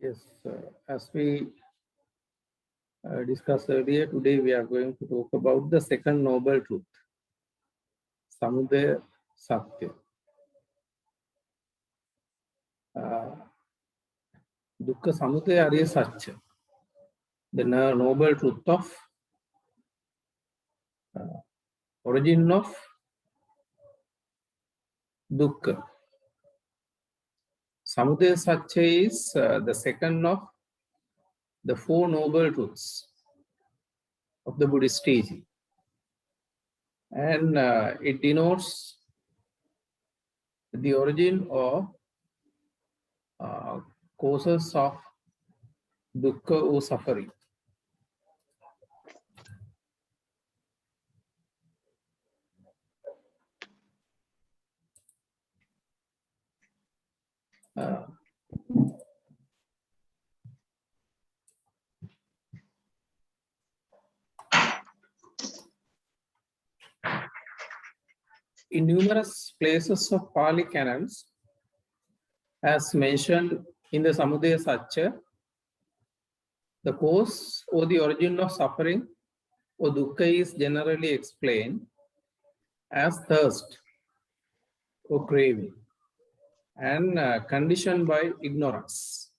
Yes, as we discussed earlier, today we are going to talk about the second noble truth, Samudaya Satya. Dukkha Samudaya Arya Satya, the noble truth of origin of Dukkha. Samudaya Satya is the second of the four noble truths of the Buddhist teaching. And it denotes the origin of causes of dukkha or suffering. In numerous places of Pali canons, as mentioned in the Samudaya Satya, the cause or the origin of suffering or dukkha is generally explained as thirst or craving and conditioned by ignorance.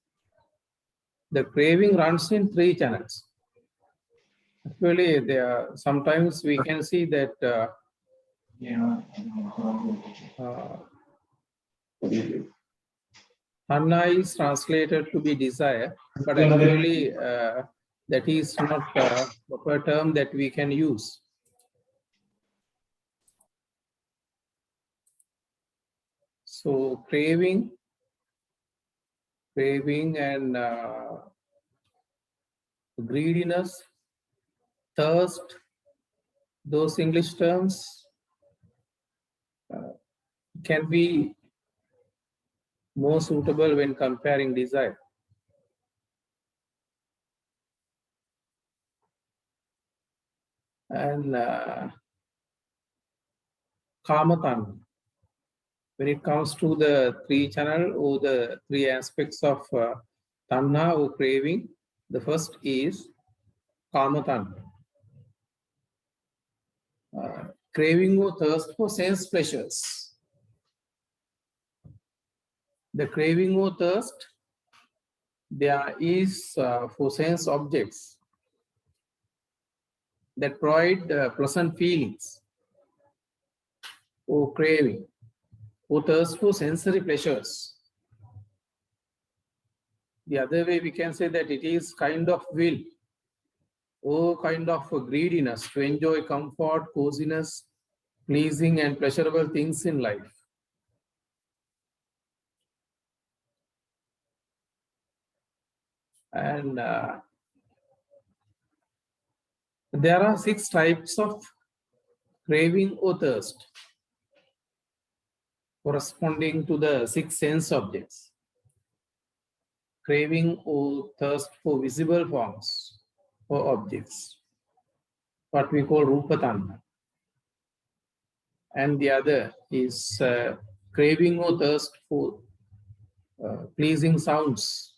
The craving runs in three channels. Actually, sometimes we can see that Tanha is translated to be desire, but actually that is not a proper term that we can use. So craving and greediness, thirst, those English terms can be more suitable when comparing desire. And Kamatanha. When it comes to the three channel or the three aspects of tanha or craving, the first is Kamatanha. Craving or thirst for sense pleasures. The craving or thirst, there is for sense objects that provide pleasant feelings, or craving, or thirst for sensory pleasures. The other way we can say that it is kind of will or kind of greediness to enjoy comfort, coziness, pleasing and pleasurable things in life. And there are 6 types of craving or thirst corresponding to the 6 sense objects. Craving or thirst for visible forms or objects, what we call Rupa Tanha. And the other is craving or thirst for pleasing sounds,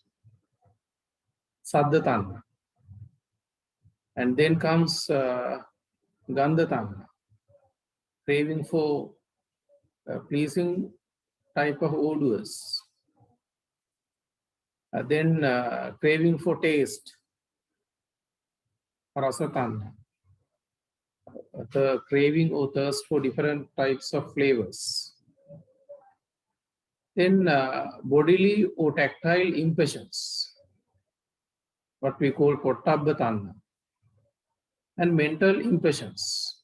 Saddha Tanha. And then comes Gandha Tanha, craving for pleasing type of odors. Then craving for taste, Rasa Tanha. The craving or thirst for different types of flavors. Then bodily or tactile impressions, what we call Pottabha Tanha. And mental impressions.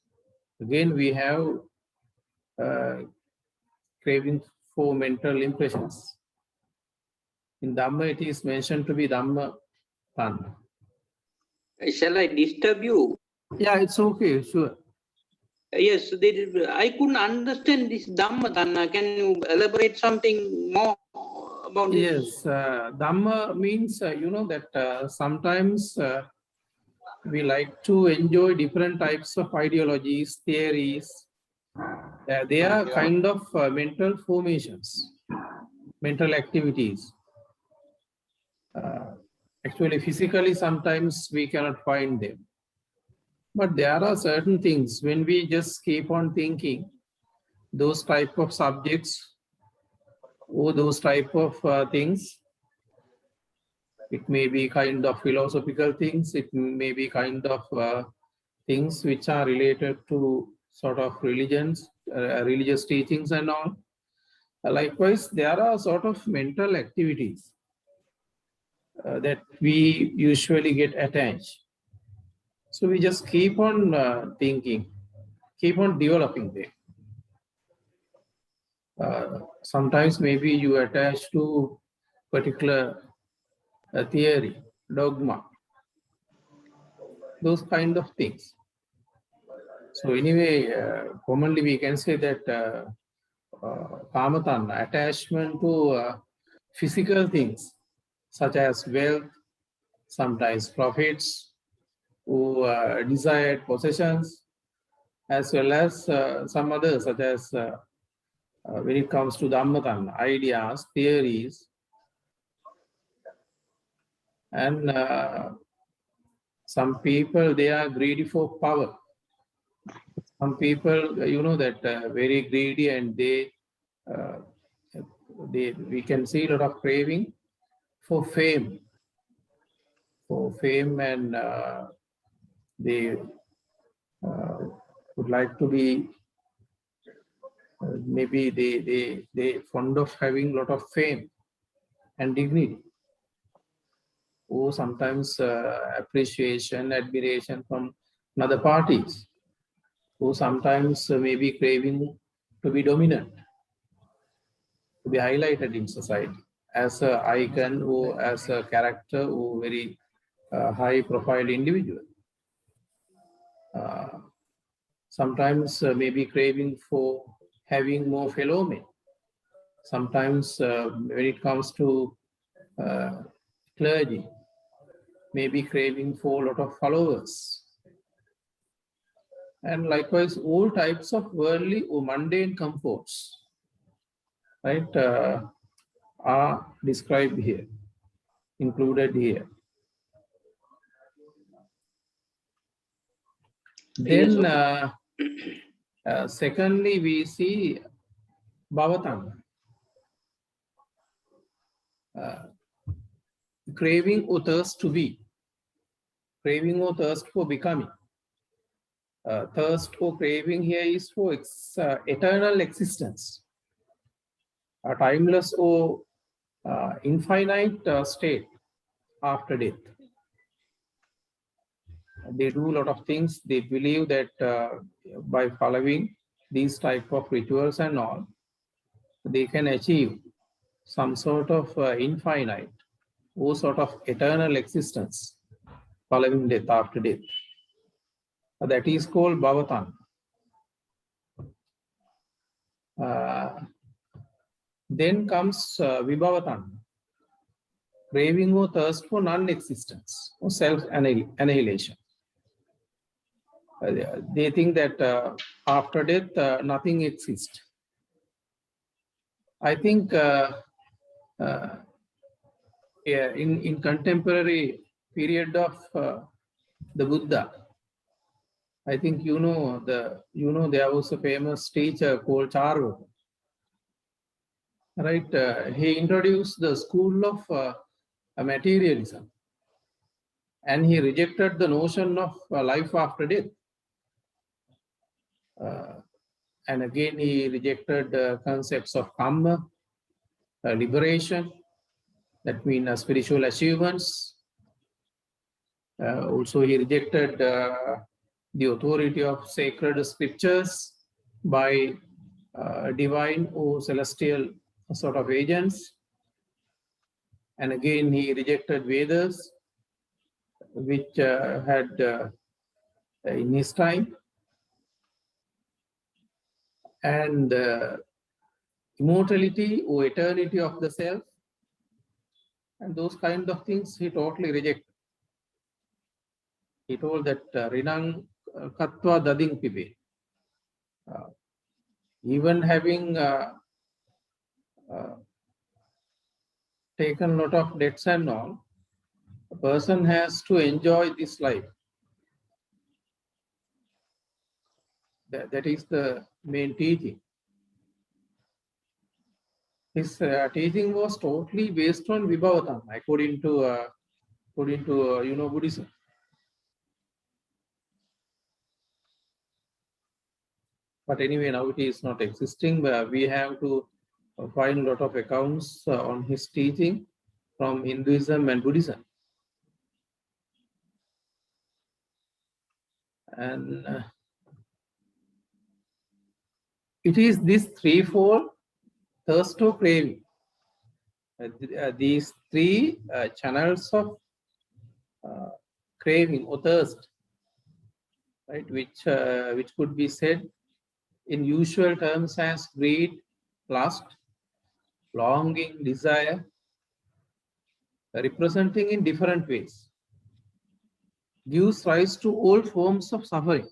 Again, we have craving for mental impressions. In Dhamma, it is mentioned to be Dhamma Tanha. Shall I disturb you? Yeah, it's okay, sure. Yes, I couldn't understand this Dhamma Tanha. Can you elaborate something more about this? Yes, Dhamma means, you know, that sometimes we like to enjoy different types of ideologies, theories. They are kind of mental formations, mental activities. Actually, physically, sometimes we cannot find them. But there are certain things when we just keep on thinking, those type of subjects or those type of things, it may be kind of philosophical things, it may be kind of things which are related to sort of religions, religious teachings and all. Likewise, there are sort of mental activities that we usually get attached. So we just keep on thinking, keep on developing them. Sometimes maybe you attach to particular theory, dogma, those kind of things. So anyway, commonly we can say that kamatanna, attachment to physical things such as wealth, sometimes profits, who desired possessions, as well as some others such as when it comes to Dhammatanna, ideas, theories, and some people, they are greedy for power. Some people, that very greedy, and we can see a lot of craving for fame, and they would like to be, maybe they fond of having a lot of fame and dignity, or sometimes appreciation, admiration from other parties, who sometimes may be craving to be dominant, to be highlighted in society as an icon or as a character or very high profile individual. Sometimes may be craving for having more fellow men. Sometimes when it comes to clergy, may be craving for a lot of followers. And likewise, all types of worldly or mundane comforts, right, are described here, included here. Then, secondly, we see bhavatanna, craving or thirst to be, craving or thirst for becoming. Thirst or craving here is for eternal existence, a timeless or infinite state after death. They do a lot of things. They believe that by following these type of rituals and all, they can achieve some sort of infinite or sort of eternal existence following death, after death. That is called bhavatanna. Then comes vibhavatanna, craving or thirst for non-existence or self-annihilation. They think that after death, nothing exists. I think in contemporary period of the Buddha, I think there was a famous teacher called Charvaka. Right, he introduced the school of materialism, and he rejected the notion of life after death. And again, he rejected concepts of karma, liberation, that means spiritual achievements. Also, he rejected the authority of sacred scriptures by divine or celestial sort of agents. And again, he rejected Vedas, which had in his time, and immortality or eternity of the self, and those kind of things he totally rejected. He told that rinang katva dading pibe, even having taken a lot of debts and all, person has to enjoy this life. That is the main teaching. His teaching was totally based on Vibhavatam, according to Buddhism. But anyway, now it is not existing. We have to find a lot of accounts on his teaching from Hinduism and Buddhism. And it is this threefold thirst or craving. These three channels of craving or thirst, right, which could be said in usual terms as greed, lust, longing, desire, representing in different ways, gives rise to all forms of suffering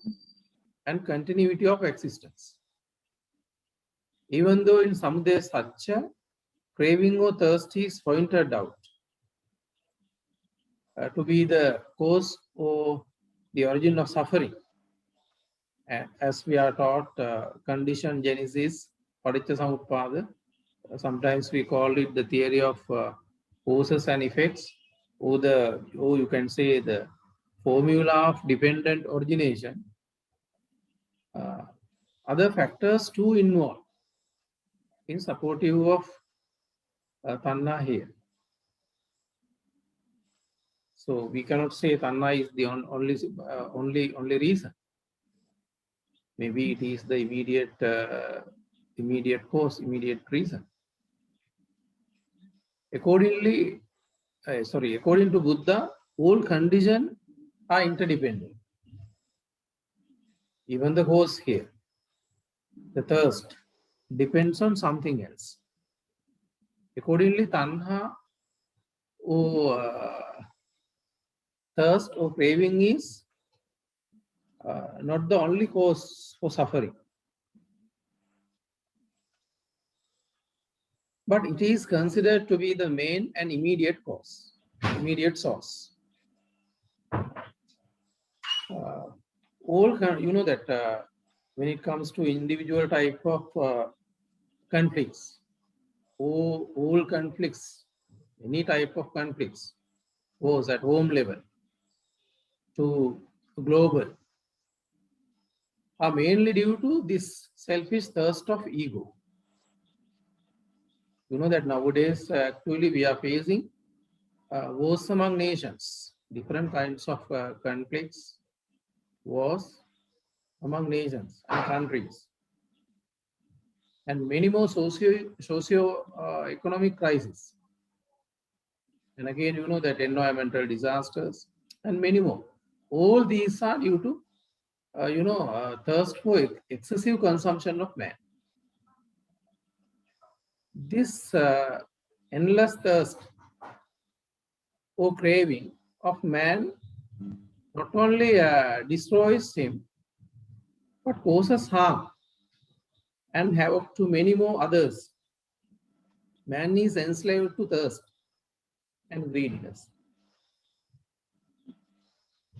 and continuity of existence. Even though in Samudaya Satya, craving or thirst is pointed out to be the cause or the origin of suffering. As we are taught, condition genesis, Paticca sometimes we call it the theory of causes and effects, or you can say the formula of dependent origination. Other factors too involved in supportive of Tanna here. So we cannot say Tanna is the only reason. Maybe it is the immediate cause, immediate reason. According to Buddha, all conditions are interdependent. Even the cause here, the thirst, depends on something else. Accordingly, tanha or thirst or craving is not the only cause for suffering, but it is considered to be the main and immediate cause, immediate source. That when it comes to individual type of conflicts, all conflicts, any type of conflicts, was at home level to global, are mainly due to this selfish thirst of ego. You know that nowadays actually we are facing wars among nations, different kinds of conflicts, wars among nations and countries, and many more socio-economic crises. And again, you know that environmental disasters and many more. All these are due to thirst for excessive consumption of man. This endless thirst or craving of man not only destroys him, but causes harm and havoc to many more others. Man is enslaved to thirst and greediness.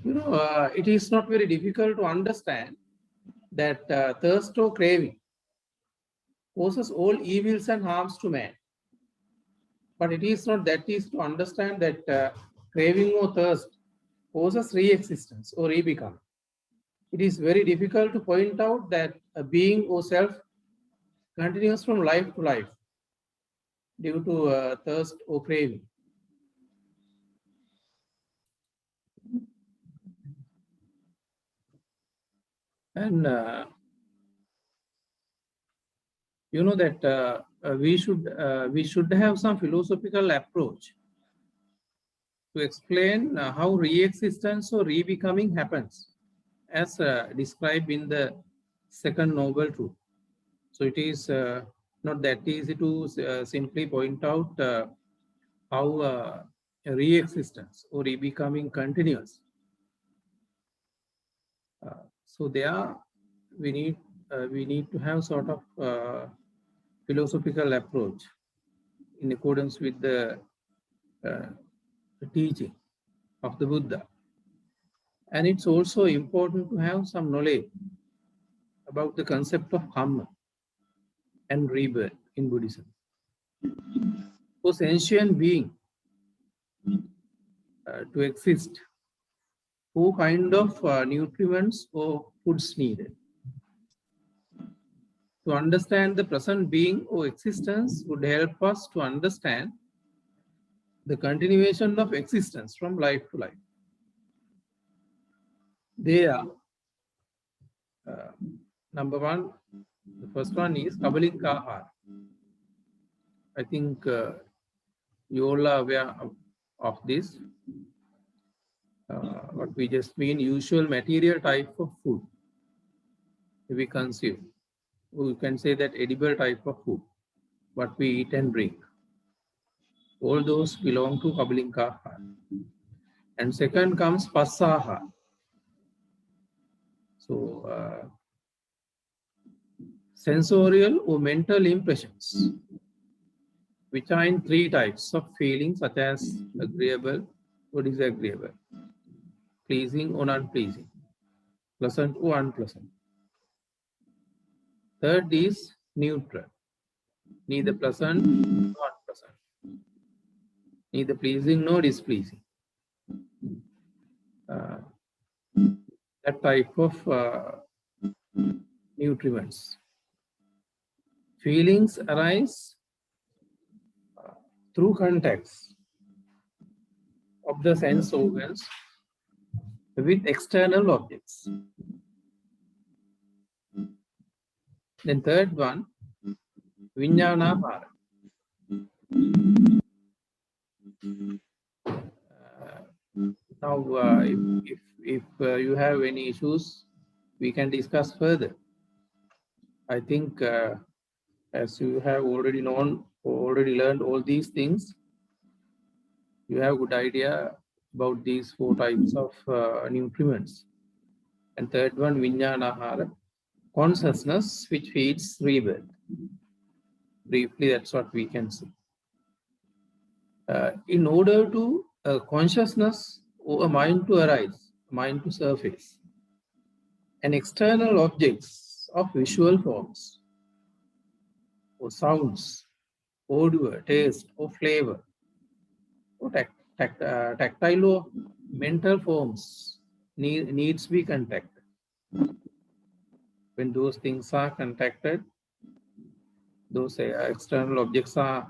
It is not very difficult to understand that thirst or craving causes all evils and harms to man. But it is not that easy to understand that craving or thirst causes re-existence or re-becoming. It is very difficult to point out that a being or self continues from life to life due to thirst or craving. And you know that we should have some philosophical approach to explain how re-existence or re-becoming happens, as described in the second noble truth. So it is not that easy to simply point out how re-existence or re-becoming continues. So there we need to have sort of philosophical approach in accordance with the teaching. of the Buddha. And it's also important to have some knowledge about the concept of karma and rebirth in Buddhism. For sentient being to exist, what kind of nutriments or foods needed? To understand the present being or existence would help us to understand the continuation of existence from life to life. They are, number one, the first one is Kabalinka. I think you all are aware of this. What we just mean usual material type of food we consume. We can say that edible type of food, what we eat and drink. All those belong to Kabalinka. And second comes Passaha. So sensorial or mental impressions, which are in three types of feelings such as agreeable or disagreeable, pleasing or unpleasing, pleasant or unpleasant. Third is neutral, neither pleasant nor unpleasant, neither pleasing nor displeasing. That type of nutriments. Feelings arise through contacts of the sense organs with external objects. Then third one, Vijnanabhara. Now, if you have any issues, we can discuss further. I think as you have already known or already learned all these things, you have a good idea about these four types of nutriments. And third one, Vijnanahara, consciousness which feeds rebirth. Briefly, that's what we can see. In order to consciousness or a mind to arise, mind to surface, and external objects of visual forms or sounds, odor, taste, or flavor, or tactile or mental forms needs be contacted. When those things are contacted, those external objects are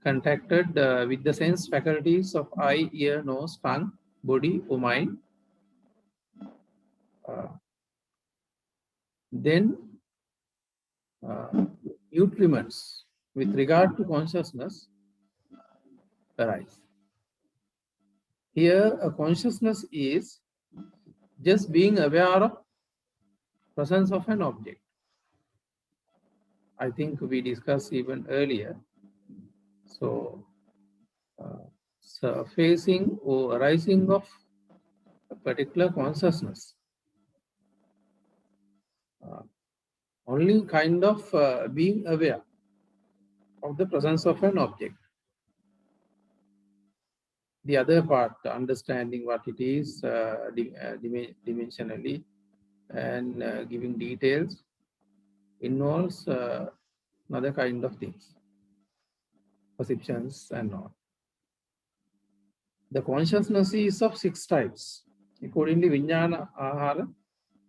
contacted with the sense faculties of eye, ear, nose, tongue, body, or mind, then nutriments with regard to consciousness arise. Here, a consciousness is just being aware of presence of an object. I think we discussed even earlier. So, surfacing or arising of a particular consciousness, only kind of being aware of the presence of an object. The other part, understanding what it is dimensionally and giving details, involves another kind of things, perceptions and all. The consciousness is of 6 types. Accordingly, Vijnana Ahara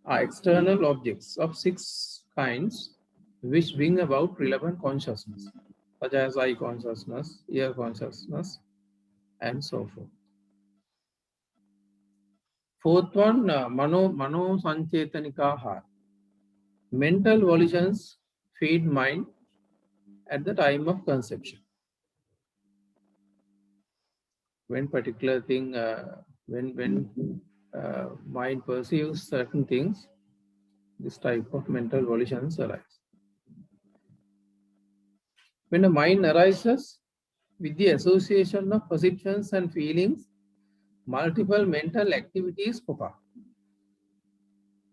are external objects of 6 kinds which bring about relevant consciousness, such as eye consciousness, ear consciousness, and so forth. Fourth one, Mano Sanchetanika Ahara. Mental volitions feed mind at the time of conception. When particular thing, when mind perceives certain things, this type of mental volitions arise. When a mind arises with the association of perceptions and feelings, multiple mental activities pop up,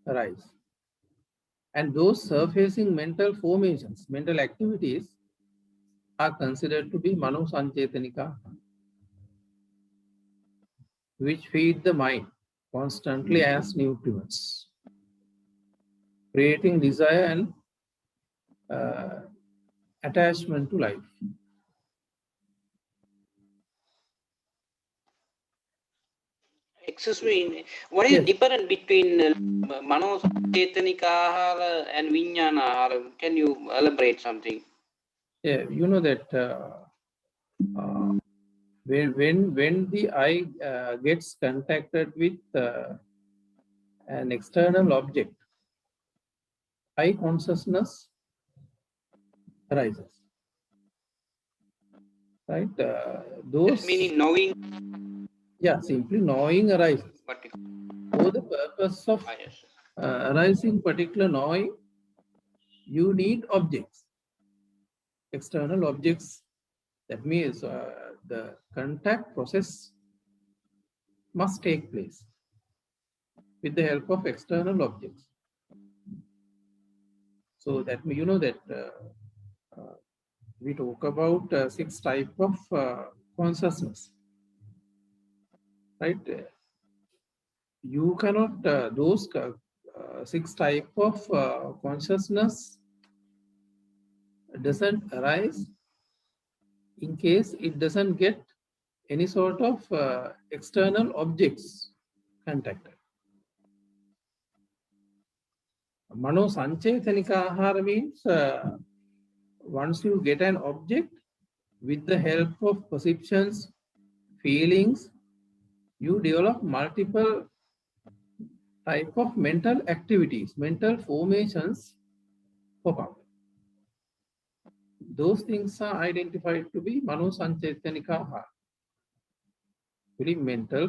arise. And those surfacing mental formations, mental activities, are considered to be Mano Sanchetanika, which feed the mind constantly as nutrients, creating desire and attachment to life. Excuse me, what is Yes. the difference between Mano Cetanika Ahara and Vijnana Ahara? Can you elaborate something? Yeah, you know that when the eye gets contacted with an external object, eye consciousness arises. Right? Yes, meaning knowing. Yeah, simply knowing arises. What For the purpose of yes. arising particular knowing, you need objects, external objects. That means the contact process must take place with the help of external objects. So that you know that we talk about 6 types of consciousness, right? You cannot those 6 types of consciousness doesn't arise in case it doesn't get any sort of external objects contacted. Mano Sanchetanika Ahara means once you get an object with the help of perceptions, feelings, you develop multiple type of mental activities, mental formations pop up. Those things are identified to be Mano Sanchetanika Ahara. Really mental,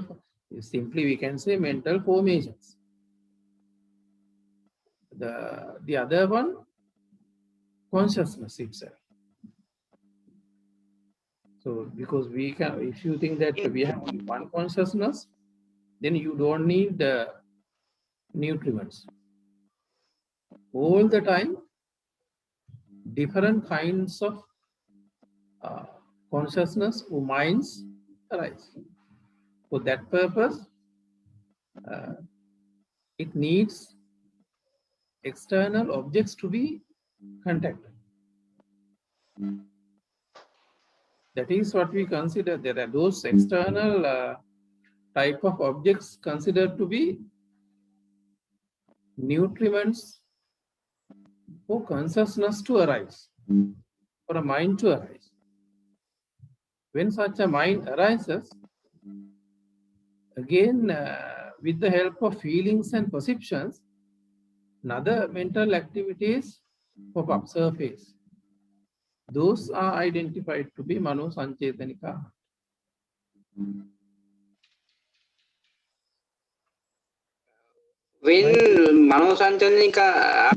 simply we can say mental formations. The other one, consciousness itself. So because we can, if you think that we have only one consciousness, then you don't need the nutriments. All the time, different kinds of consciousness or minds arise. For that purpose, it needs external objects to be contacted. That is what we consider. There are those external type of objects considered to be nutriments for consciousness to arise, for a mind to arise. When such a mind arises, again, with the help of feelings and perceptions, another mental activities pop up, surface. Those are identified to be Mano Sanchetanika. When Mano Sanchetanika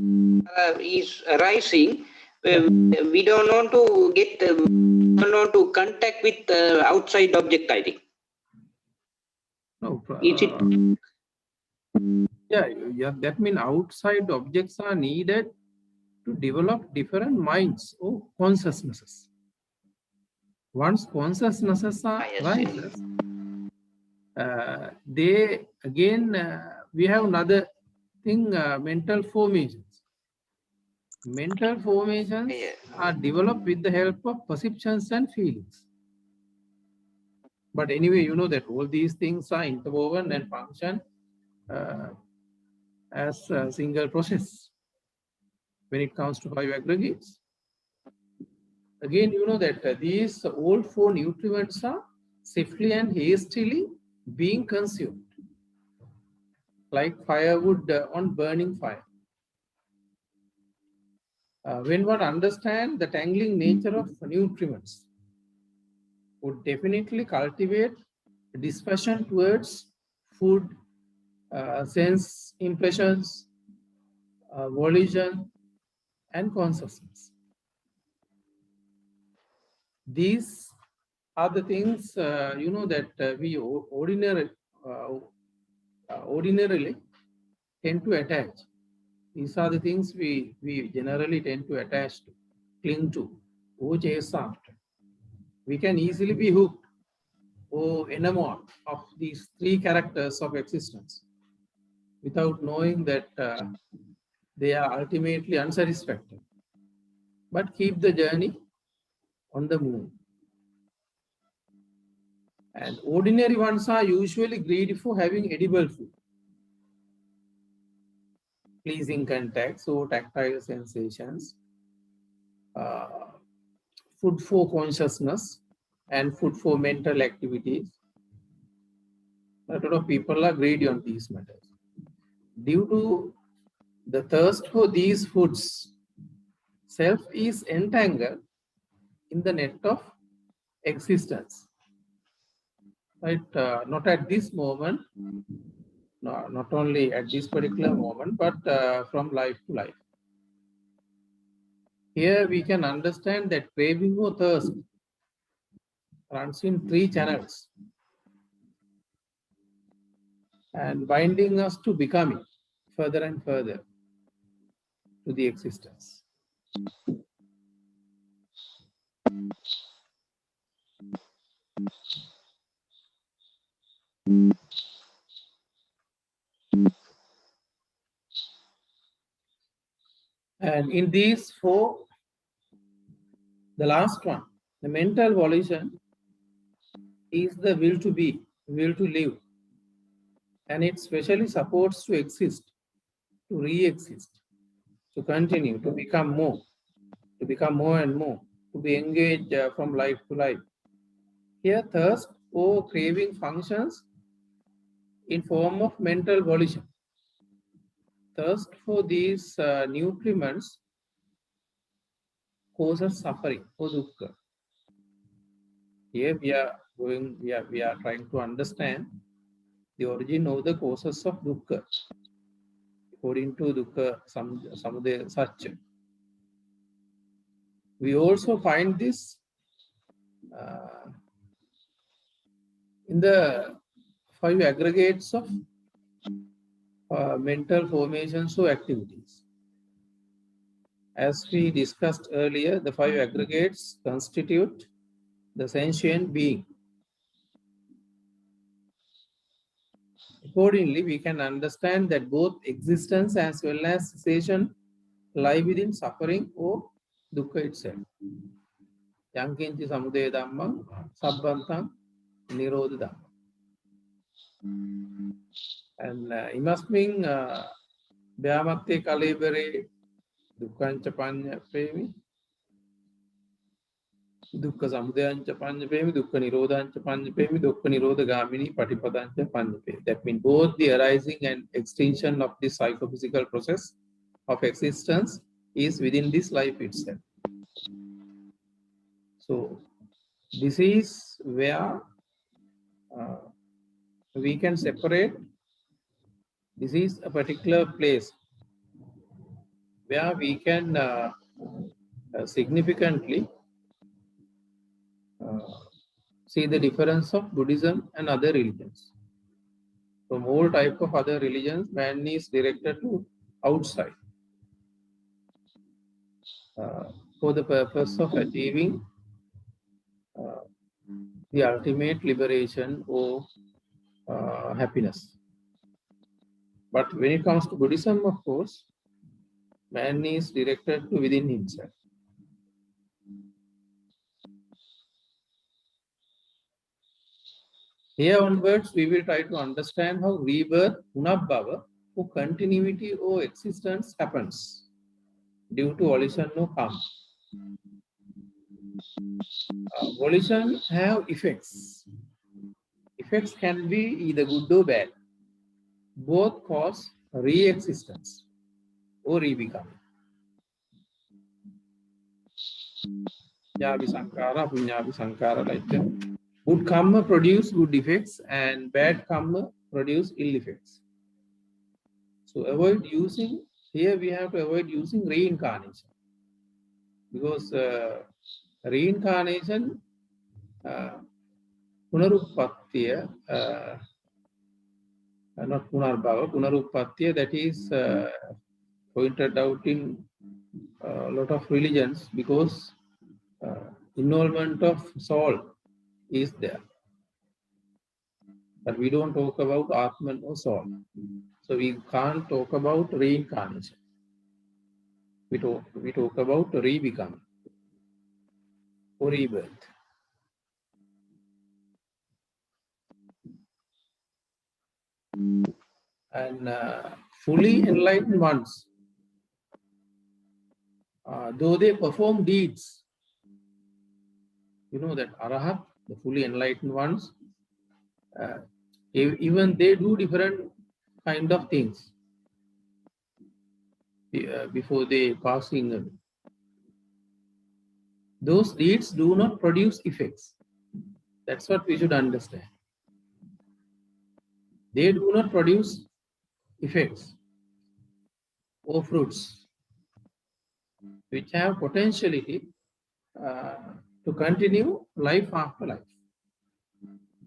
is arising, we don't want to get, don't want to contact with outside object, I think. No, Is it? yeah, that means outside objects are needed to develop different minds or consciousnesses. Once consciousnesses are arises, they again we have another thing, mental formations. Mental formations are developed with the help of perceptions and feelings. But anyway, you know that all these things are interwoven and function as a single process when it comes to 5 aggregates. Again, you know that these all 4 nutriments are swiftly and hastily being consumed, like firewood on burning fire. When one understands the tangling nature of nutriments, would definitely cultivate dispassion towards food, sense impressions, volition, and consciousness. These are the things you know that we ordinarily tend to attach. These are the things we generally tend to attach to, cling to, or chase after. We can easily be hooked or enamoured of these three characters of existence without knowing that they are ultimately unsatisfactory, but keep the journey on the moon. And ordinary ones are usually greedy for having edible food, pleasing contacts or tactile sensations, food for consciousness, and food for mental activities. A lot of people are greedy on these matters. Due to the thirst for these foods, self is entangled in the net of existence. Right? Not at this moment, no, not only at this particular moment, but from life to life. Here we can understand that craving or thirst runs in three channels and binding us to becoming further and further to the existence. And in these four, the last one, the mental volition, is the will to be, will to live, and it specially supports to exist, to re-exist, to continue, to become more and more, to be engaged from life to life. Here, thirst or craving functions in form of mental volition. Thirst for these nutriments causes suffering or dukkha. Here we are trying to understand the origin of the causes of dukkha according to Dukkha Samudaya Satya. We also find this in the 5 aggregates of mental formations or activities. As we discussed earlier, the 5 aggregates constitute the sentient being. Accordingly, we can understand that both existence as well as cessation lie within suffering or dukkha itself. Yankinchi samudaya dhammam sabbantam nirodha dhammam. And imasming vyamatte kalebare dukkhancha panyapemi dukkha samudayancha panyapemi dukkha nirodhancha panyapemi dukkha nirodhagamini patipadancha panyapemi. That means both the arising and extinction of this psychophysical process of existence is within this life itself. So this is where we can separate. This is a particular place where we can significantly see the difference of Buddhism and other religions. From all type of other religions, man is directed to outside for the purpose of achieving the ultimate liberation or happiness. But when it comes to Buddhism, of course, man is directed to within himself. Here onwards, we will try to understand how rebirth, punabbhava, or continuity or existence happens due to volition or karma. Volition have effects. Effects can be either good or bad. Both cause re-existence or re-becoming. Punyavi sankara, like that. Good karma produce good effects and bad karma produce ill effects. So avoid using, here we have to avoid using reincarnation. Because reincarnation, punarupattiya, not punarbhava, punarupattiya, that is pointed out in a lot of religions because involvement of soul is there. but we don't talk about Atman or soul. So we can't talk about reincarnation. We talk about re-becoming or rebirth. And fully enlightened ones, though they perform deeds, you know that Arahat, the fully enlightened ones, even they do different kind of things before they passing away. Those deeds do not produce effects. That's what we should understand. They do not produce effects or fruits which have potentiality to continue life after life.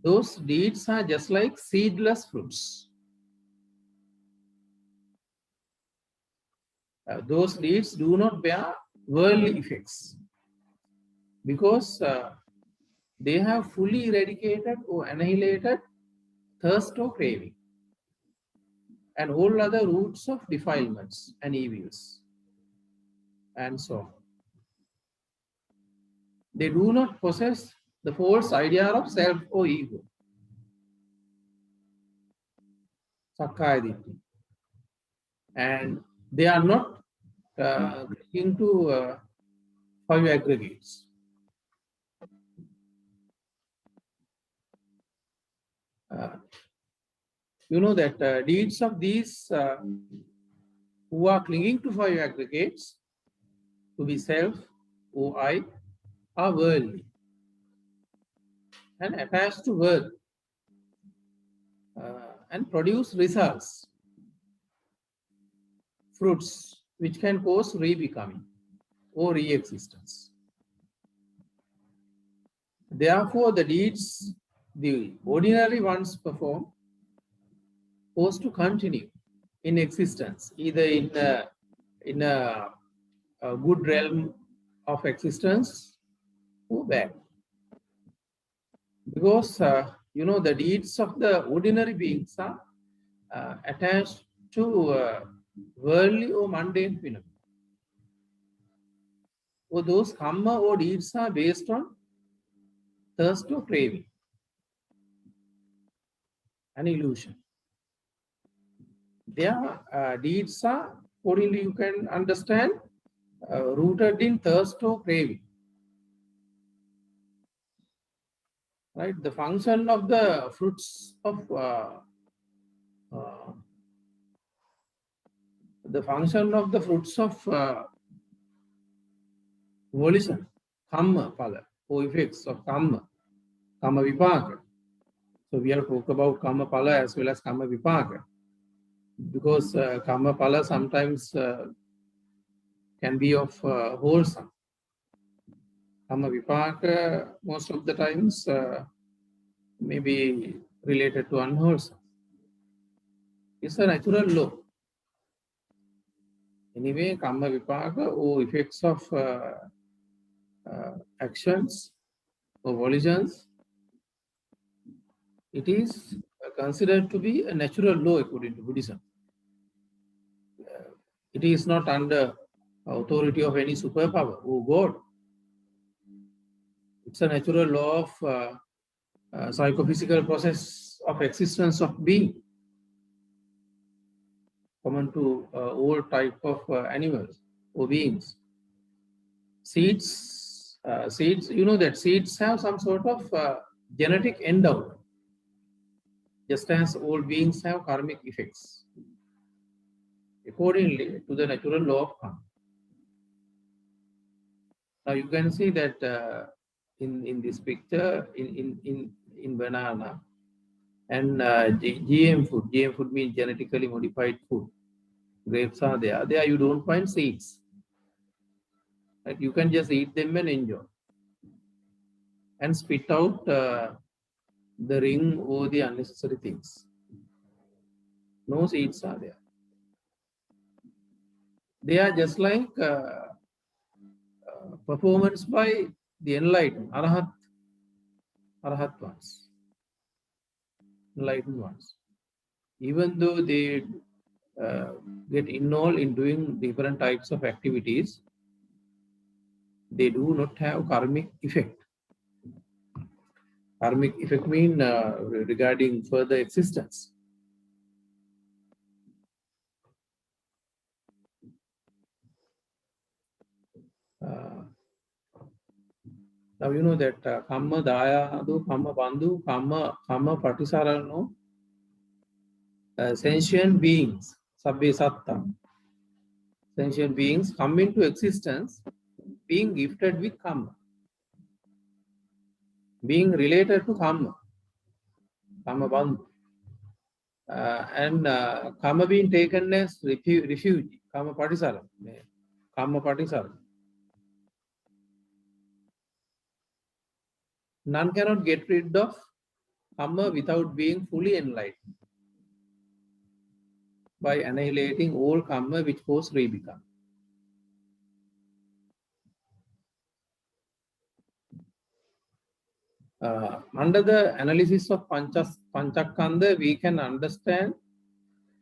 Those deeds are just like seedless fruits. Those deeds do not bear worldly effects because they have fully eradicated or annihilated thirst or craving and all other roots of defilements and evils and so on. They do not possess the false idea of self or ego, Sakkaya Ditthi, and they are not into five aggregates. You know that deeds of these who are clinging to five aggregates, to be self or I, are worldly and attached to world and produce results, fruits, which can cause re-becoming or re-existence. Therefore, the deeds the ordinary ones perform cause to continue in existence, either in a good realm of existence or bad. Because you know the deeds of the ordinary beings are attached to worldly or mundane phenomena. Or those karma or deeds are based on thirst or craving, an illusion. Their deeds are, accordingly you can understand, rooted in thirst or craving. Right? The function of the fruits of volition, karma, phala, or effects of karma vipaka. So we have talked about karma phala as well as karma vipaka, because karma phala sometimes can be of wholesome. Karma vipaka most of the times may be related to unwholesome. It's a natural law. Anyway, karma vipaka or effects of actions or volitions, it is considered to be a natural law according to Buddhism. It is not under authority of any superpower or God. It's a natural law of psychophysical process of existence of being, common to all type of animals or beings. Seeds, you know that seeds have some sort of genetic endowment, just as all beings have karmic effects, accordingly to the natural law of karma. Now you can see that in this picture, in banana and GM food means genetically modified food. Grapes are there. There you don't find seeds. Right? You can just eat them and enjoy, and spit out the ring or the unnecessary things. No seeds are there. They are just like performance by the enlightened Arahat ones. enlightened ones. Even though they get involved in doing different types of activities, they do not have karmic effect. Karmic effect mean regarding further existence. Now you know that kamma dayadu, kamma bandhu, kamma patisarano, sentient beings, sabbe satta, sentient beings come into existence being gifted with karma, being related to karma, karma bandhu, and karma being taken as refuge, karma patisara, karma patisara. None cannot get rid of karma without being fully enlightened by annihilating all karma which cause rebecome. Under the analysis of Panchakanda, we can understand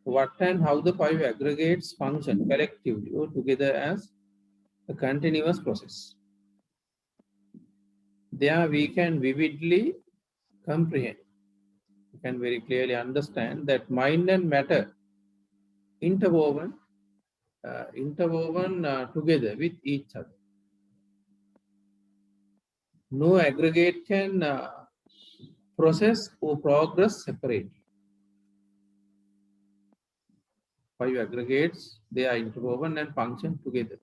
what and how the five aggregates function collectively or together as a continuous process. There we can vividly comprehend, we can very clearly understand that mind and matter interwoven together with each other. No aggregate can process or progress separately. Five aggregates, they are interwoven and function together.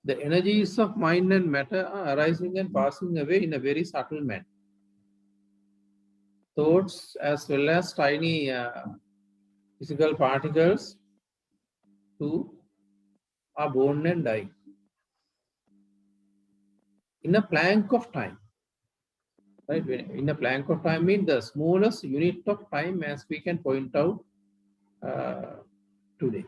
The energies of mind and matter are arising and passing away in a very subtle manner. Thoughts as well as tiny physical particles too are born and die in a plank of time. Right? In a plank of time means the smallest unit of time, as we can point out today.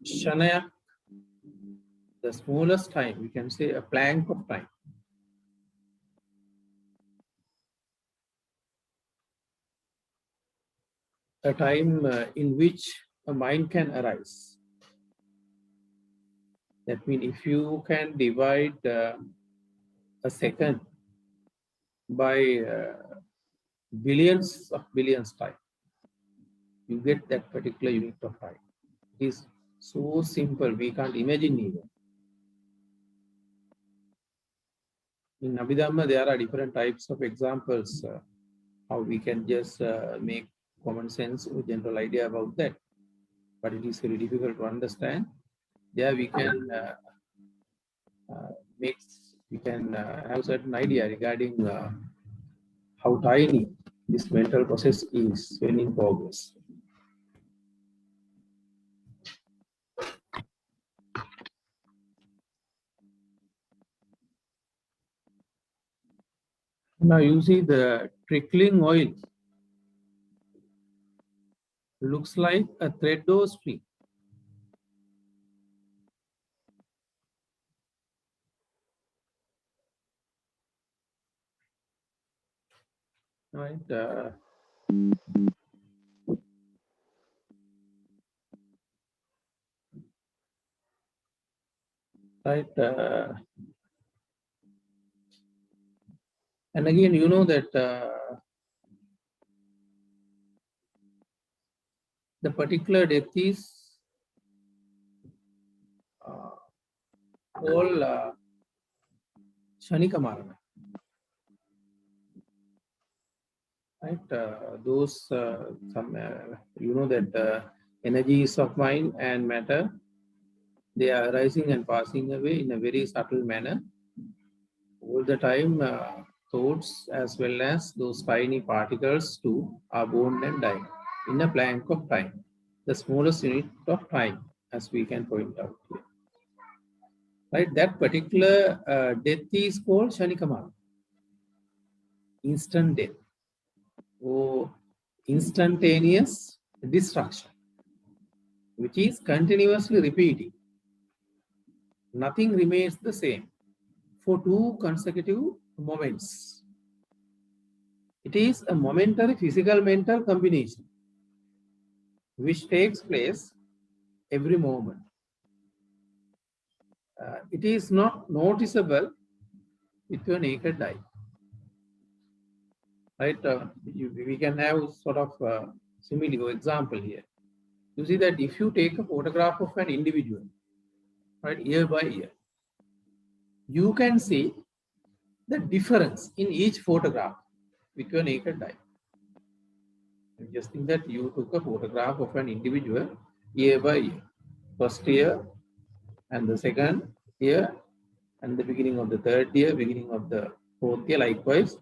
Shanaya, the smallest time, we can say a plank of time. A time in which a mind can arise. That means if you can divide a second by billions of billions time, you get that particular unit of time. It is so simple, we can't imagine even. In Abhidhamma, there are different types of examples, how we can just make common sense or general idea about that. But it is very difficult to understand. There we can have certain idea regarding how tiny this mental process is when in progress. Now you see the trickling oil looks like a thread or string. Right? And again, you know that the particular depth is all Shanika Marana. Right? Those, you know that energies of mind and matter, they are arising and passing away in a very subtle manner. All the time, thoughts as well as those tiny particles too are born and die in a plank of time, the smallest unit of time, as we can point out here. Right? That particular death is called Shanikamara, instant death or instantaneous destruction. which is continuously repeating. Nothing remains the same for 2 consecutive moments. It is a momentary physical-mental combination which takes place every moment. It is not noticeable with your naked eye. Right? We can have sort of simile example here. You see that if you take a photograph of an individual, right, year by year, you can see the difference in each photograph with your naked eye. Just think that you took a photograph of an individual year by year, first year and the second year and the beginning of the third year, beginning of the fourth year, likewise.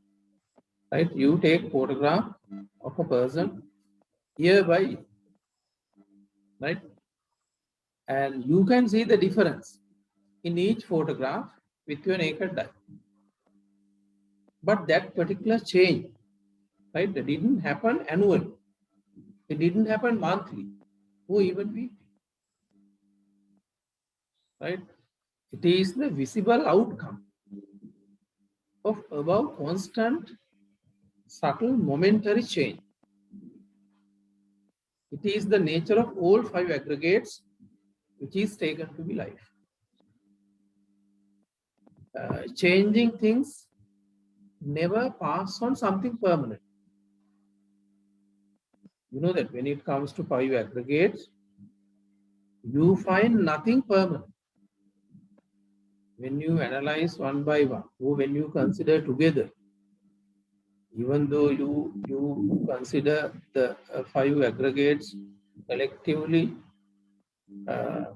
Right? You take photograph of a person year by year, right? And you can see the difference in each photograph with your naked eye. But that particular change, right, that didn't happen annually. It didn't happen monthly or even weekly. Right? It is the visible outcome of above constant, subtle, momentary change. It is the nature of all 5 aggregates which is taken to be life. Changing things never pass on something permanent. You know that when it comes to 5 aggregates, you find nothing permanent. When you analyze one by one, or when you consider together, even though you consider the 5 aggregates collectively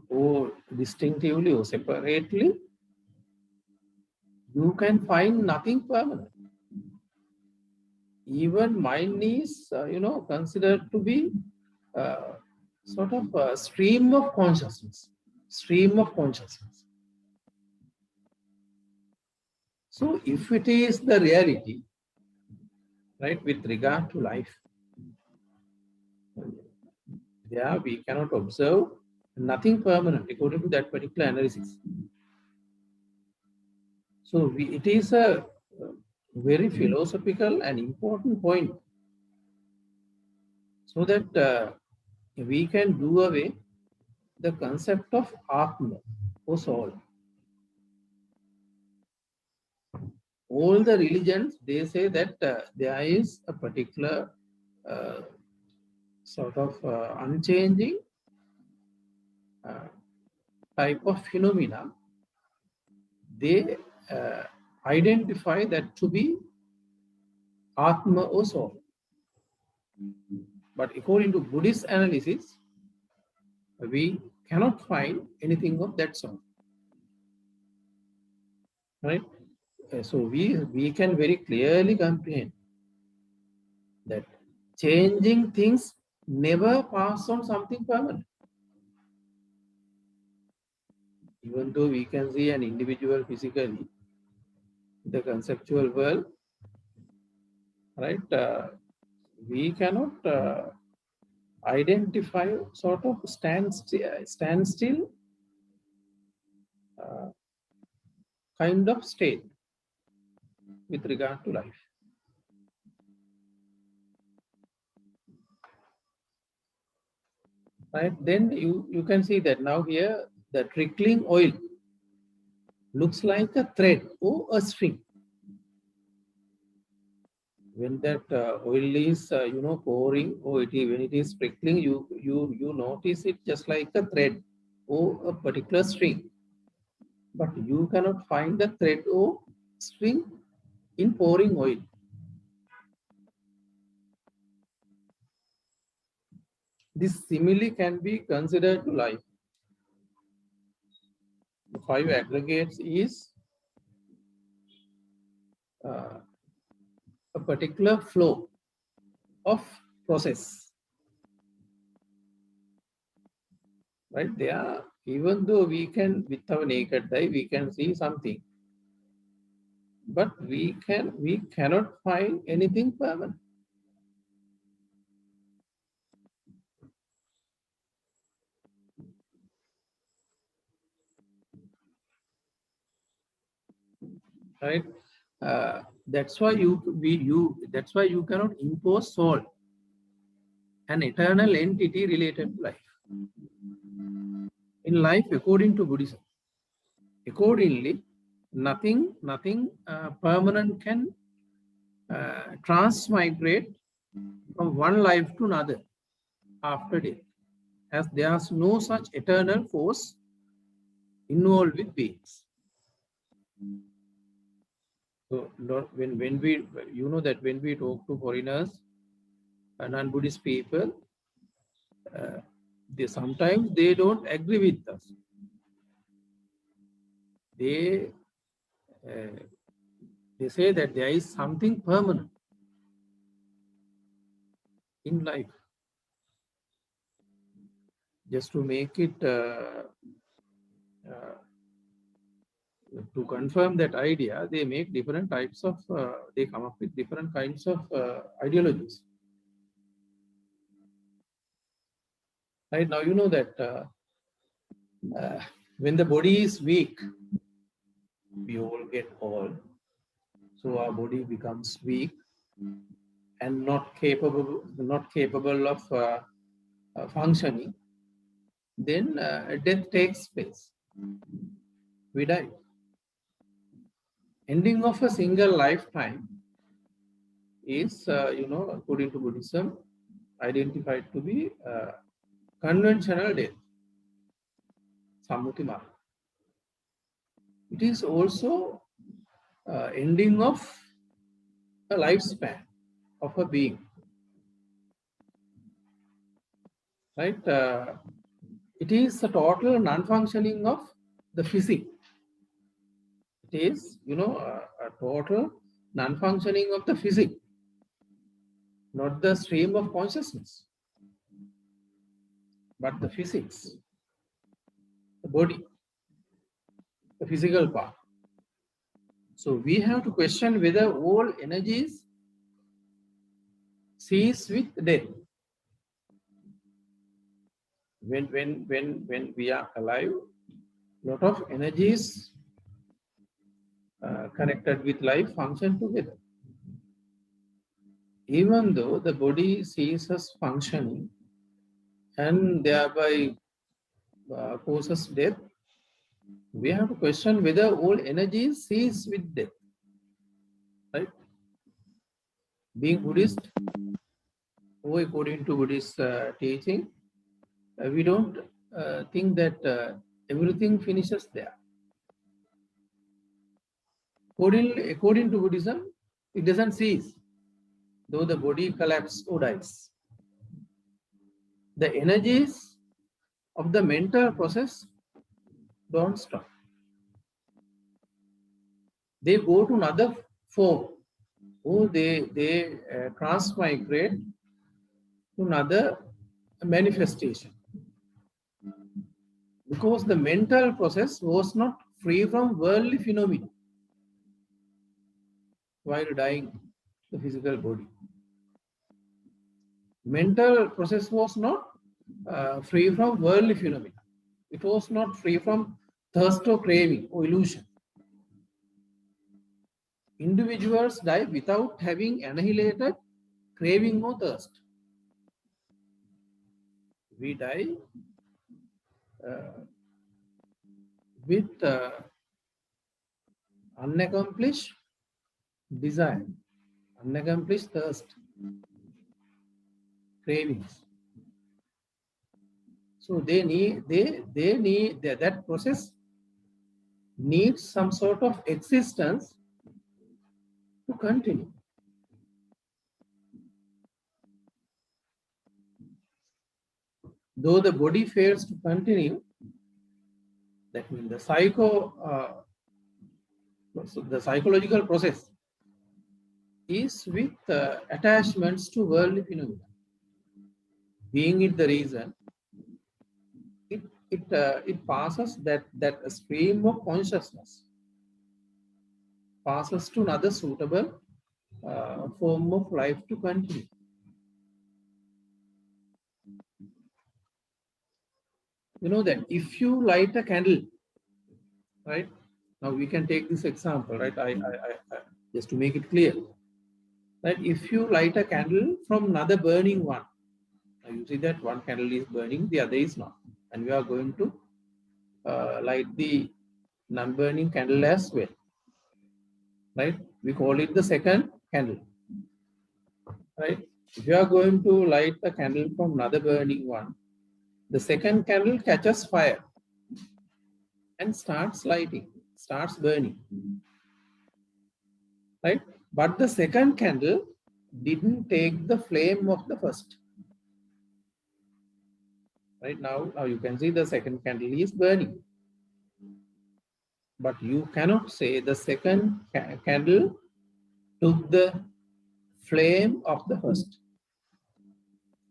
or distinctively or separately, you can find nothing permanent. Even mind is, considered to be sort of a stream of consciousness. So if it is the reality, right, with regard to life, yeah, we cannot observe nothing permanent according to that particular analysis. So it is a very philosophical and important point, so that we can do away the concept of Atma or soul. All the religions, they say that there is a particular sort of unchanging type of phenomena. They identify that to be Atma or soul. But according to Buddhist analysis, we cannot find anything of that sort. Right? So we can very clearly comprehend that changing things never pass on something permanent. Even though we can see an individual physically, the conceptual world, right? We cannot identify sort of standstill kind of state with regard to life. Right? Then you can see that now here the trickling oil looks like a thread or a string. When that oil is pouring, or when it is trickling, you notice it just like a thread or a particular string. But you cannot find the thread or string in pouring oil. This simile can be considered to life. The 5 aggregates is a particular flow of process. Right? They are, even though we can, with our naked eye, we can see something, but we cannot find anything permanent. right? That's why that's why you cannot impose soul, an eternal entity related to life. In life, according to Buddhism, accordingly, nothing permanent can transmigrate from one life to another after death, as there's no such eternal force involved with beings. So when we, you know that when we talk to foreigners and non-Buddhist people, they sometimes they don't agree with us. They say that there is something permanent in life. Just to make it to confirm that idea, they make different types of they come up with different kinds of ideologies. Right now, you know that when the body is weak, we all get old. So our body becomes weak and not capable of functioning. Then death takes place. We die. Ending of a single lifetime is, according to Buddhism, identified to be conventional death, Sammuti Marga. It is also ending of a lifespan of a being, right? It is a total non-functioning of the physique. It is, a total non-functioning of the physique, not the stream of consciousness, but the physics, the body, the physical part. So we have to question whether all energies cease with death. When we are alive, lot of energies connected with life function together. Even though the body ceases functioning and thereby causes death, we have to question whether all energies cease with death. Right? Being Buddhist, or according to Buddhist teaching, we don't think that everything finishes there. According to Buddhism, it doesn't cease, though the body collapses or dies. The energies of the mental process don't stop. They go to another form, or they transmigrate to another manifestation. Because the mental process was not free from worldly phenomena while dying the physical body. Mental process was not free from worldly phenomena. It was not free from thirst or craving or illusion. Individuals die without having annihilated craving or thirst. We die with unaccomplished desire, unaccomplished thirst, cravings. So that process needs some sort of existence to continue. Though the body fails to continue, that means the psychological process is with attachments to worldly phenomena. Being it the reason, it passes that stream of consciousness passes to another suitable form of life to continue. You know that if you light a candle, right? Now we can take this example, right? I just to make it clear, that if you light a candle from another burning one, now you see that one candle is burning, the other is not, and we are going to light the non-burning candle as well, right? We call it the second candle, right? If you are going to light the candle from another burning one, the second candle catches fire and starts lighting, starts burning, right? But the second candle didn't take the flame of the first. Right now you can see the second candle is burning. But you cannot say the second candle took the flame of the first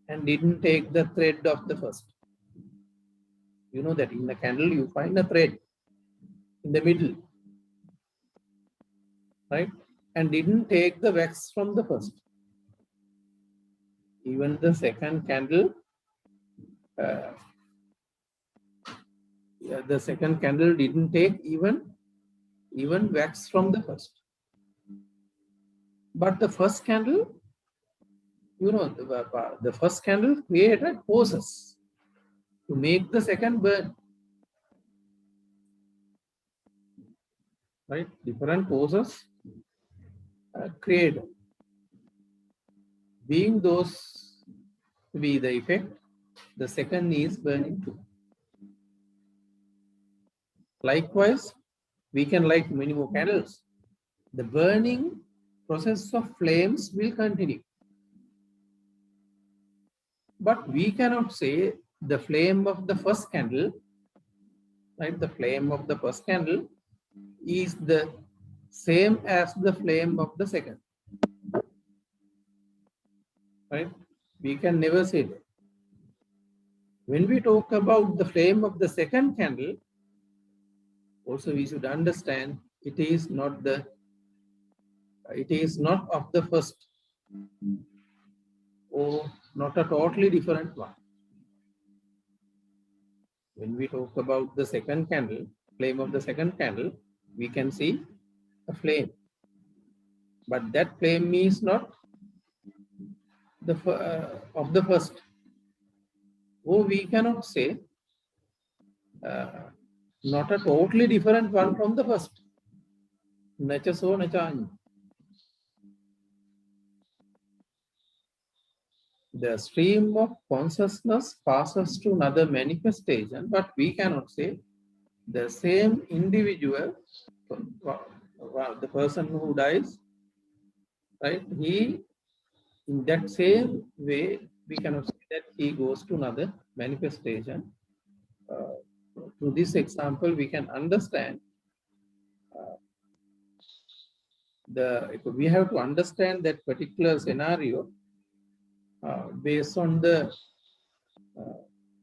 and didn't take the thread of the first. You know that in the candle you find a thread in the middle, right? And didn't take the wax from the first. Even the second candle, the second candle didn't take even wax from the first. But the first candle, you know, the first candle created forces to make the second burn, right? Different forces created. Being those to be the effect, the second is burning too. Likewise, we can light many more candles. The burning process of flames will continue. But we cannot say the flame of the first candle, right? The flame of the first candle is the same as the flame of the second, right? We can never say that. When we talk about the flame of the second candle, also we should understand it is not of the first, or not a totally different one. When we talk about the second candle, flame of the second candle, we can see a flame, but that flame is not of the first. Or we cannot say not a totally different one from the first. Nacha so, nacha anya. The stream of consciousness passes to another manifestation, but we cannot say the same individual, the person who dies, right? He, in that same way, we cannot say that he goes to another manifestation. Through this example, we can understand we have to understand that particular scenario based on the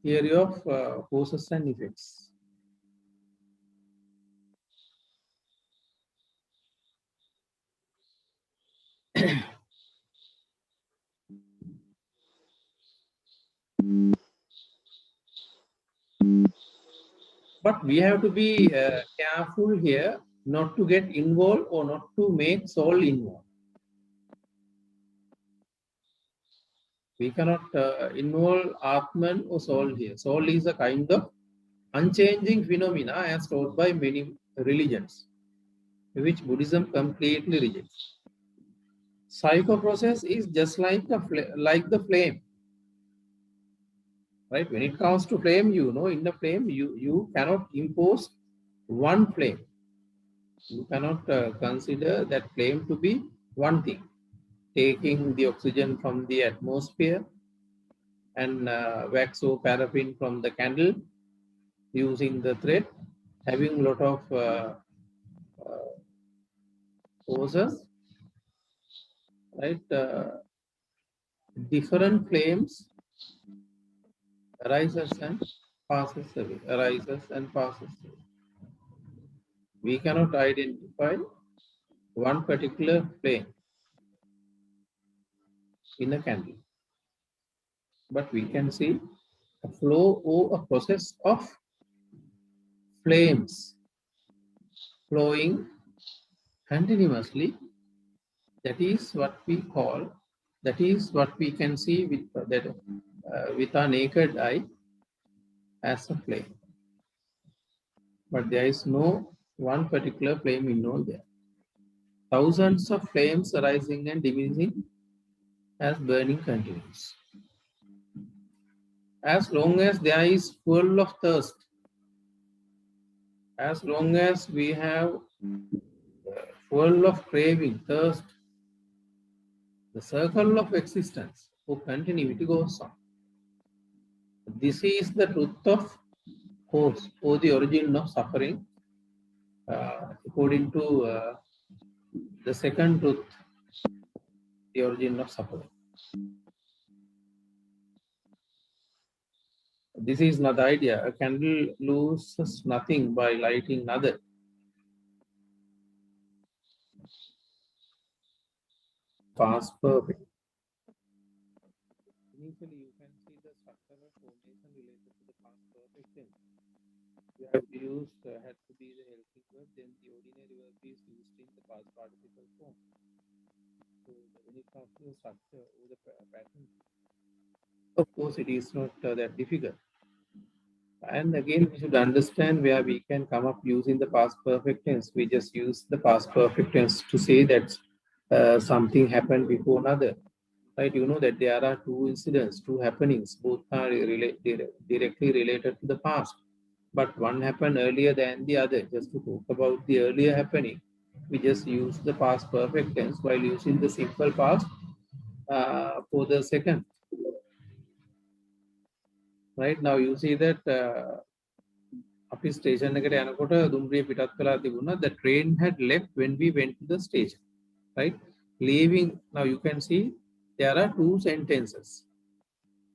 theory of causes and effects. But we have to be careful here not to get involved or not to make soul involved. We cannot involve Atman or soul here. Soul is a kind of unchanging phenomena as taught by many religions, which Buddhism completely rejects. Psycho process is just like the flame, right? When it comes to flame, you know, in the flame, you cannot impose one flame. You cannot consider that flame to be one thing. Taking the oxygen from the atmosphere and wax or paraffin from the candle, using the thread, having a lot of forces, right? Different flames arises and passes away, arises and passes away. We cannot identify one particular flame in a candle, but we can see a flow or a process of flames flowing continuously. That is what we call, that is what we can see with our naked eye as a flame. But there is no one particular flame involved there. Thousands of flames arising and diminishing as burning continues. As long as there is full of thirst, as long as we have full of craving, thirst, the circle of existence or continuity goes on. This is the truth of cause or the origin of suffering, according to the second truth, the origin of suffering. This is not the idea. A candle loses nothing by lighting another. Past perfect. Initially, you can see the structural formation related to the past perfect tense. You have used had to be the helping verb, then the ordinary verb is used in the past participle form. So when it comes to the structure or the pattern, of course, it is not that difficult. And again, we should understand where we can come up using the past perfect tense. We just use the past perfect tense to say that something happened before another. Right? You know that there are two incidents, two happenings, both are directly related to the past. But one happened earlier than the other. Just to talk about the earlier happening, we just use the past perfect tense while using the simple past for the second. Right now, you see that අපි station එකට යනකොට දුම්රිය පිටත් කළා තිබුණා. The train had left when we went to the station. Right? Leaving, now you can see there are two sentences.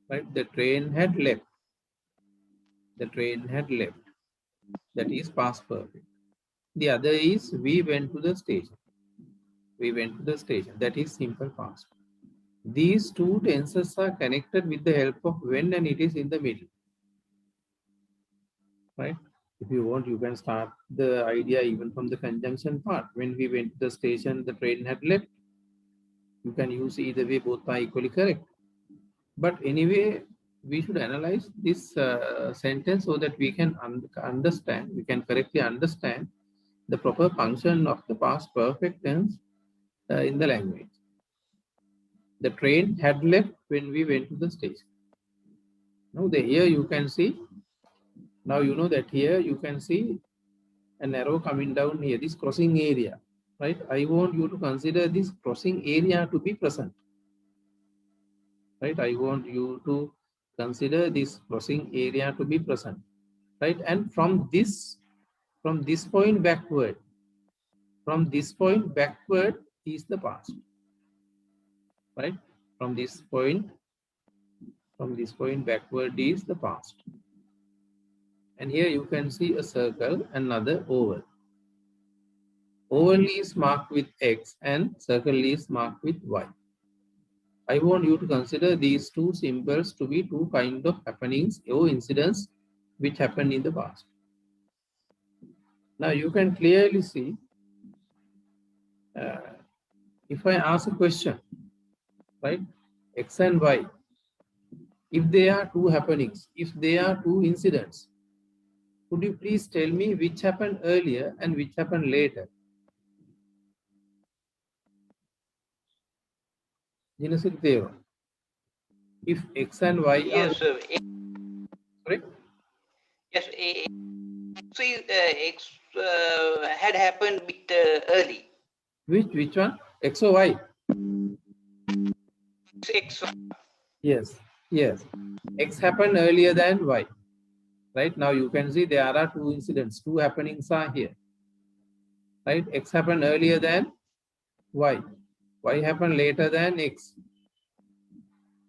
Right? The train had left. The train had left. That is past perfect. The other is we went to the station. We went to the station. That is simple past. These two tenses are connected with the help of when, and it is in the middle. Right? If you want, you can start the idea even from the conjunction part. When we went to the station, the train had left. You can use either way, both are equally correct. But anyway, we should analyze this sentence so that we can understand, we can correctly understand the proper function of the past perfect tense in the language. The train had left when we went to the station. Now, here you can see, now you know that here you can see an arrow coming down here, this crossing area, right? I want you to consider this crossing area to be present, right? I want you to consider this crossing area to be present, right? And from this point backward, is the past, right? From this point backward is the past. And here you can see a circle, another oval. Oval is marked with X and circle is marked with Y. I want you to consider these two symbols to be two kinds of happenings or incidents which happened in the past. Now you can clearly see, if I ask a question, right, X and Y, if they are two happenings, if they are two incidents, could you please tell me which happened earlier and which happened later? If X and Y Yes, are... Sorry? Yes, X had happened a bit early. Which one? X or Y? X. Yes. X happened earlier than Y. Right? Now you can see there are two incidents, two happenings are here. Right? X happened earlier than Y. Y happened later than X.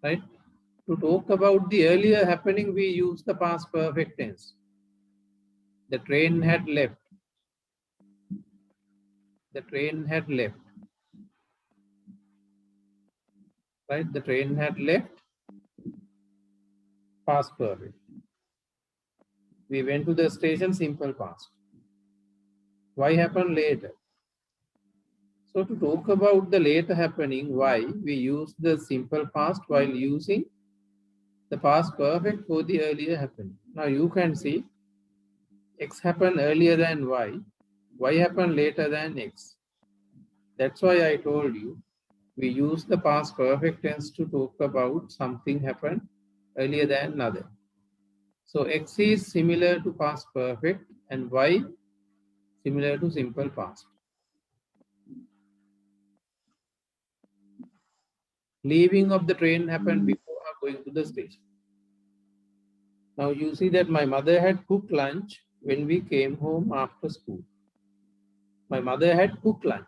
Right? To talk about the earlier happening, we use the past perfect tense. The train had left. The train had left. Right? The train had left. Past perfect. We went to the station, simple past. why happened later. So to talk about the later happening, why we use the simple past while using the past perfect for the earlier happening. Now you can see X happened earlier than Y happened later than X. That's why I told you we use the past perfect tense to talk about something happened earlier than another. So X is similar to past perfect and Y similar to simple past. Leaving of the train happened before going to the station. Now you see that my mother had cooked lunch when we came home after school. My mother had cooked lunch.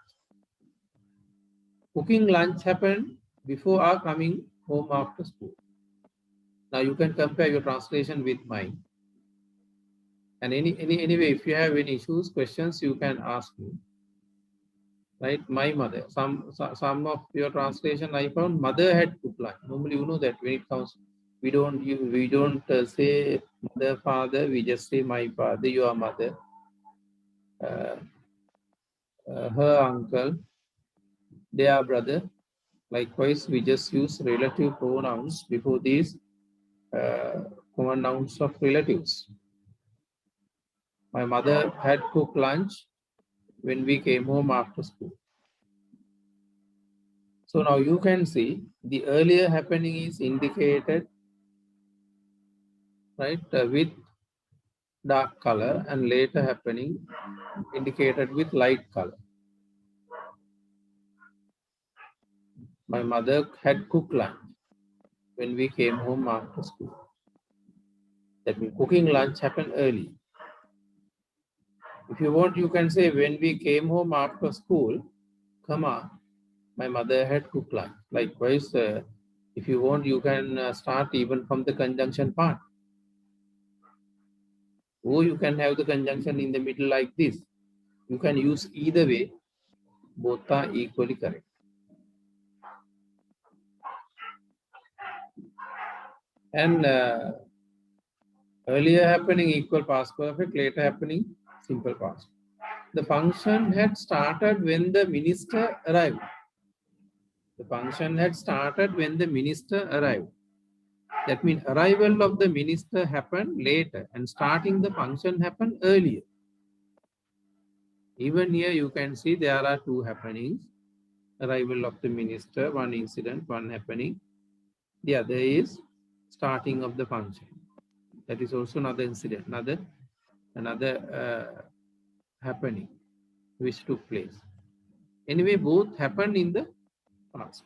Cooking lunch happened before our coming home after school. Now you can compare your translation with mine. And anyway, if you have any issues, questions, you can ask me. Right, my mother. Some of your translation I found mother had cooked lunch. Normally, you know that when it comes, we don't say mother, father. We just say my father, your mother, her uncle, their brother. Likewise, we just use relative pronouns before these common nouns of relatives. My mother had cooked lunch when we came home after school. So now you can see the earlier happening is indicated, right, with dark color, and later happening indicated with light color. My mother had cooked lunch when we came home after school. That means cooking lunch happened early. If you want, you can say when we came home after school, comma, my mother had cooked lunch. Likewise, if you want, you can start even from the conjunction part. Or you can have the conjunction in the middle like this. You can use either way. Both are equally correct. And earlier happening equal past perfect, later happening simple past. The function had started when the minister arrived. The function had started when the minister arrived. That means arrival of the minister happened later and starting the function happened earlier. Even here you can see there are two happenings. Arrival of the minister, one incident, one happening. The other is starting of the function. That is also another incident, another happening which took place. Anyway, both happened in the past,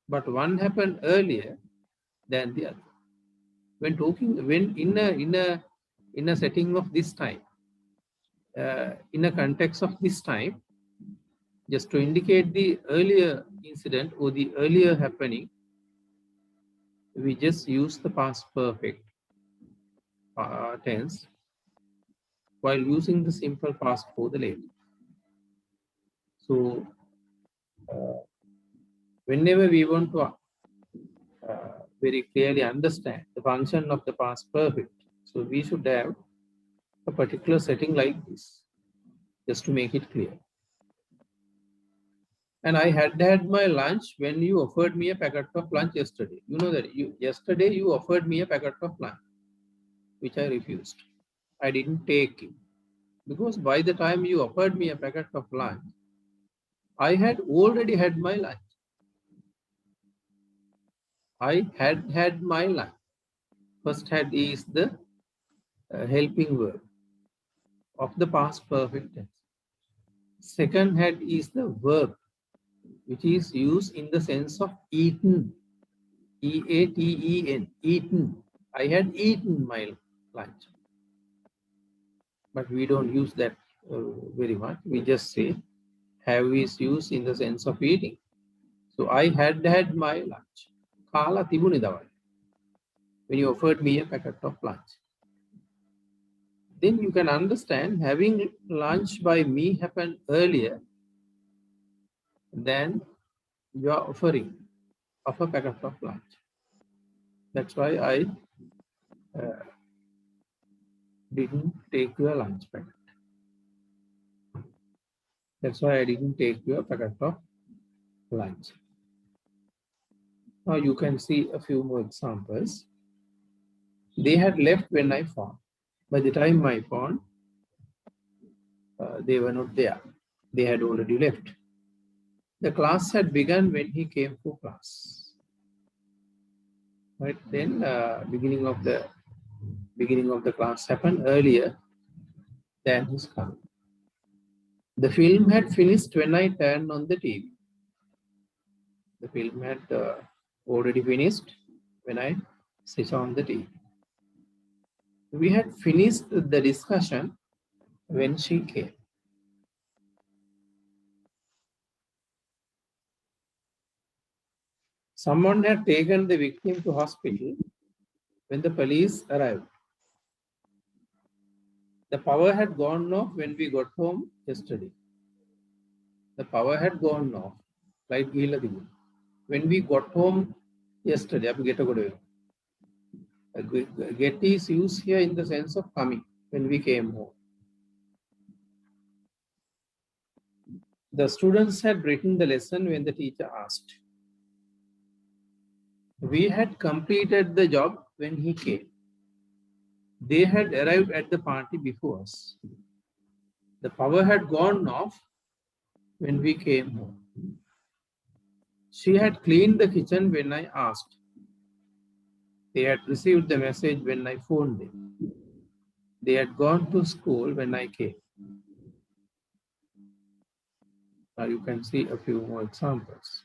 but one happened earlier than the other. When talking, when in a setting of this time, in a context of this time, just to indicate the earlier incident or the earlier happening, we just use the past perfect tense while using the simple past for the later. So whenever we want to very clearly understand the function of the past perfect, so we should have a particular setting like this, just to make it clear. And I had my lunch when you offered me a packet of lunch yesterday. You know that yesterday you offered me a packet of lunch, which I refused. I didn't take it because by the time you offered me a packet of lunch, I had already had my lunch. I had my lunch. First had is the helping verb of the past perfect tense. Second had is the verb which is used in the sense of eaten. E-A-T-E-N, eaten. I had eaten my lunch. But we don't use that very much. We just say have is used in the sense of eating. So I had my lunch. Kala tibuni dawai. When you offered me a packet of lunch. Then you can understand having lunch by me happened earlier than your offering of a packet of lunch. That's why I didn't take your lunch packet. That's why I didn't take your packet of lunch. Now you can see a few more examples. They had left when I phoned. By the time I phoned, they were not there. They had already left. The class had begun when he came for class. Right then, beginning of the class happened earlier than his coming. The film had finished when I turned on the TV. The film had already finished when I switched on the TV. We had finished the discussion when she came. Someone had taken the victim to hospital when the police arrived. The power had gone off when we got home yesterday. The power had gone off. Light gila thing. When we got home yesterday, get is used here in the sense of coming when we came home. The students had written the lesson when the teacher asked. We had completed the job when he came. They had arrived at the party before us. The power had gone off when we came home. She had cleaned the kitchen when I asked. They had received the message when I phoned them. They had gone to school when I came. Now you can see a few more examples.